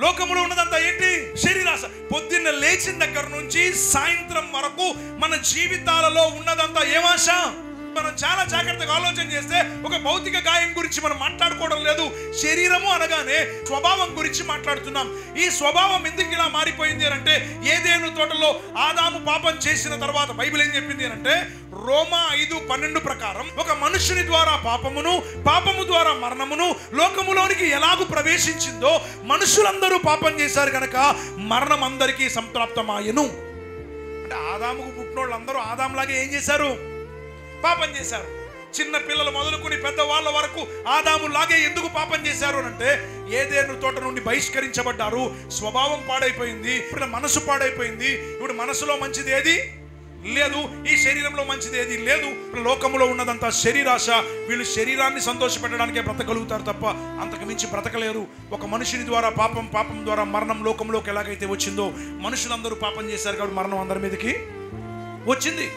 లోకములో ఉన్నదంతా ఏంటి? శరీరాశ. పొద్దున్న లేచిన దగ్గర నుంచి సాయంత్రం వరకు మన జీవితాలలో ఉన్నదంతా ఏమాశ? మనం చాలా జాగ్రత్తగా ఆలోచన చేస్తే ఒక భౌతిక గాయం గురించి మనం మాట్లాడుకోవడం లేదు. శరీరము అనగానే స్వభావం గురించి మాట్లాడుతున్నాం. ఈ స్వభావం ఎందుకు ఇలా మారిపోయింది అంటే, ఏదేను తోటలో ఆదాము పాపం చేసిన తర్వాత బైబిల్ ఏం చెప్పింది అంటే, రోమా 5:12 ప్రకారం ఒక మనుషుని ద్వారా పాపమును, పాపము ద్వారా మరణమును లోకములోనికి ఎలాగూ ప్రవేశించిందో, మనుషులందరూ పాపం చేశారు కనుక మరణం అందరికీ సంప్రాప్తమాయెను. అంటే ఆదాముకు పుట్టినోళ్ళందరూ ఆదాములాగే ఏం చేశారు? పాపం చేశారు. చిన్న పిల్లలు మొదలుకొని పెద్దవాళ్ళ వరకు ఆదాములాగే ఎందుకు పాపం చేశారు అంటే, ఏదేను తోట నుండి బహిష్కరించబడ్డారు. స్వభావం పాడైపోయింది, ఇప్పుడు మనసు పాడైపోయింది. ఇప్పుడు మనసులో మంచిది ఏది లేదు, ఈ శరీరంలో మంచిది ఏది లేదు. లోకములో ఉన్నదంతా శరీరాశ. వీళ్ళు శరీరాన్ని సంతోషపెట్టడానికే బ్రతకగలుగుతారు తప్ప అంతకు మించి బ్రతకలేరు. ఒక మనుషుని ద్వారా పాపం, పాపం ద్వారా మరణం లోకంలోకి ఎలాగైతే వచ్చిందో, మనుషులందరూ పాపం చేశారు కాబట్టి మరణం అందరి మీదకి వచ్చింది.